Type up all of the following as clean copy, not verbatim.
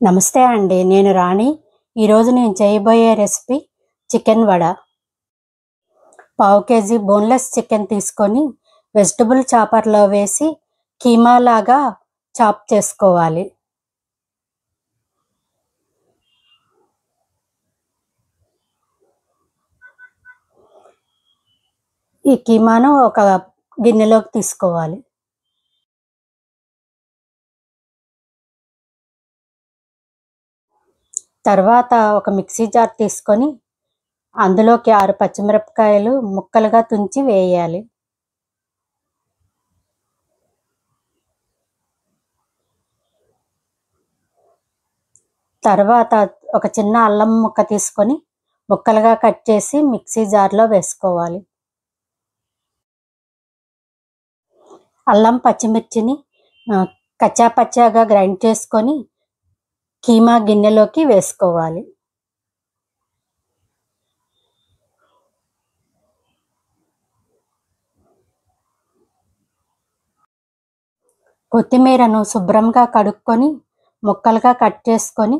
నమస్తే అండి. నేను రాణి. ఈరోజు నేను చేయబోయే రెసిపీ చికెన్ వడ. పావు కేజీ బోన్లెస్ చికెన్ తీసుకొని వెజిటబుల్ చాపర్లో వేసి కీమా లాగా చాప్ చేసుకోవాలి. ఈ కీమాను ఒక గిన్నెలోకి తీసుకోవాలి. తర్వాత ఒక మిక్సీ జార్ తీసుకొని అందులోకి 6 పచ్చిమిరపకాయలు ముక్కలుగా తుంచి వేయాలి. తర్వాత ఒక చిన్న అల్లం ముక్క తీసుకొని ముక్కలుగా కట్ చేసి మిక్సీ జార్లో వేసుకోవాలి. అల్లం పచ్చిమిర్చిని కచ్చా పచ్చాగా గ్రైండ్ చేసుకొని కీమా గిన్నెలోకి వేసుకోవాలి. కొత్తిమీరను శుభ్రంగా కడుక్కొని ముక్కలుగా కట్ చేసుకొని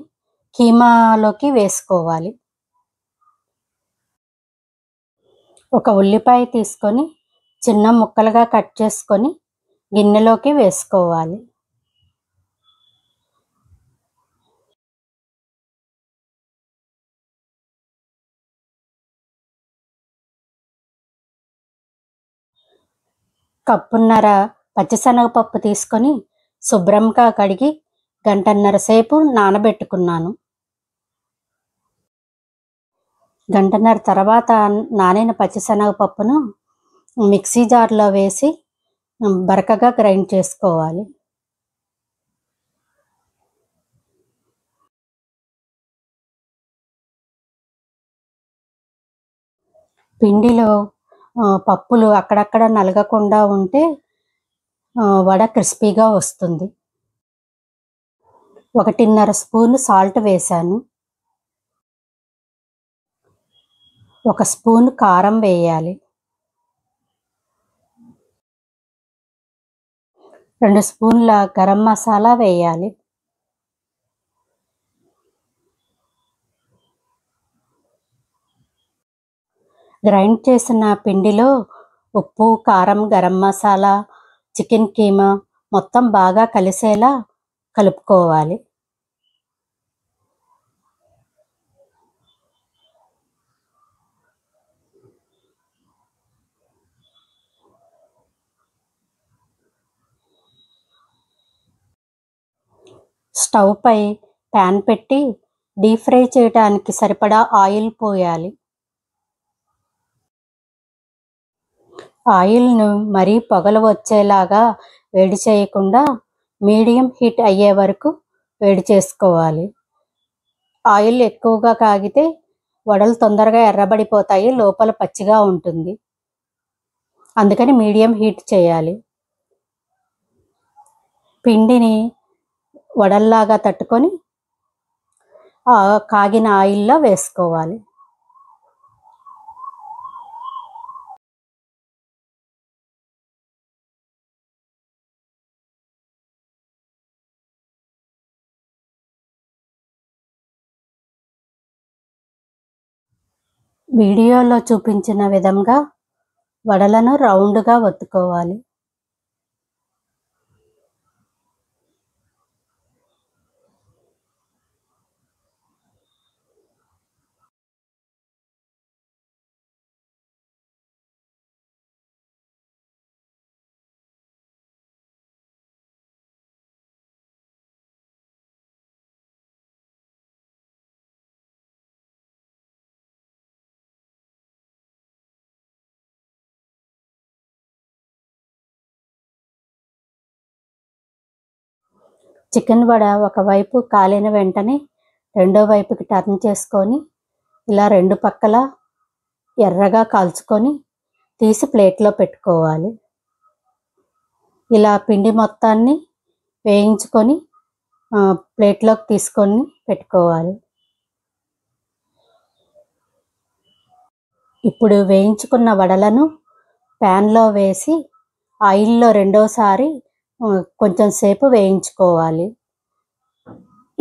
కీమాలోకి వేసుకోవాలి. ఒక ఉల్లిపాయ తీసుకొని చిన్న ముక్కలుగా కట్ చేసుకొని గిన్నెలోకి వేసుకోవాలి. కప్పున్నర పచ్చిశనగపప్పు తీసుకొని శుభ్రంగా కడిగి గంటన్నర సేపు నానబెట్టుకున్నాను. గంటన్నర తర్వాత నానిన పచ్చిశనగపప్పును మిక్సీ జార్లో వేసి బరకగా గ్రైండ్ చేసుకోవాలి. పిండిలో పప్పులు అక్కడక్కడ నలగకుండా ఉంటే వడ క్రిస్పీగా వస్తుంది. 1.5 స్పూన్ సాల్ట్ వేశాను. 1 స్పూన్ కారం వేయాలి. 2 స్పూన్ల గరం మసాలా వేయాలి. గ్రైండ్ చేసిన పిండిలో ఉప్పు, కారం, గరం మసాలా, చికెన్ కీమా మొత్తం బాగా కలిసేలా కలుపుకోవాలి. స్టవ్ పై ప్యాన్ పెట్టి డీప్ ఫ్రై చేయడానికి సరిపడా ఆయిల్ పోయాలి. ఆయిల్ను మరీ పొగలు వచ్చేలాగా వేడి చేయకుండా మీడియం హీట్ అయ్యే వరకు వేడి చేసుకోవాలి. ఆయిల్ ఎక్కువగా కాగితే వడలు తొందరగా ఎర్రబడిపోతాయి, లోపల పచ్చిగా ఉంటుంది. అందుకని మీడియం హీట్ చేయాలి. పిండిని వడల్లాగా తట్టుకొని కాగిన ఆయిల్లో వేసుకోవాలి. వీడియోలో చూపించిన విధంగా వడలను రౌండ్గా ఒత్తుకోవాలి. చికెన్ వడ ఒకవైపు కాలిన వెంటనే రెండో వైపుకి టర్న్ చేసుకొని ఇలా రెండు పక్కల ఎర్రగా కాల్చుకొని తీసి ప్లేట్లో పెట్టుకోవాలి. ఇలా పిండి మొత్తాన్ని వేయించుకొని ప్లేట్లోకి తీసుకొని పెట్టుకోవాలి. ఇప్పుడు వేయించుకున్న వడలను ప్యాన్లో వేసి ఆయిల్లో రెండోసారి కొంచెం సేపు వేయించుకోవాలి.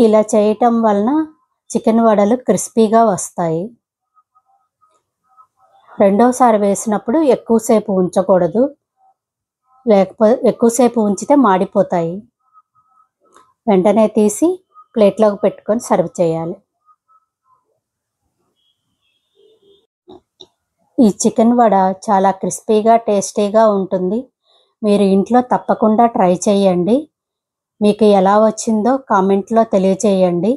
ఇలా చేయటం వలన చికెన్ వడలు క్రిస్పీగా వస్తాయి. రెండోసారి వేసినప్పుడు ఎక్కువసేపు ఉంచకూడదు, లేకపోతే ఎక్కువసేపు ఉంచితే మాడిపోతాయి. వెంటనే తీసి ప్లేట్లోకి పెట్టుకొని సర్వ్ చేయాలి. ఈ చికెన్ వడ చాలా క్రిస్పీగా టేస్టీగా ఉంటుంది. మీరు ఇంట్లో తప్పకుండా ట్రై చేయండి. మీకు ఎలా వచ్చిందో కామెంట్లో తెలియచేయండి.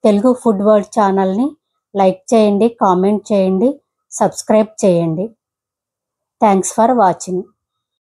తెలుగు ఫుడ్ వరల్డ్ ఛానల్ని లైక్ చేయండి, కామెంట్ చేయండి, సబ్స్క్రైబ్ చేయండి. Thanks for watching.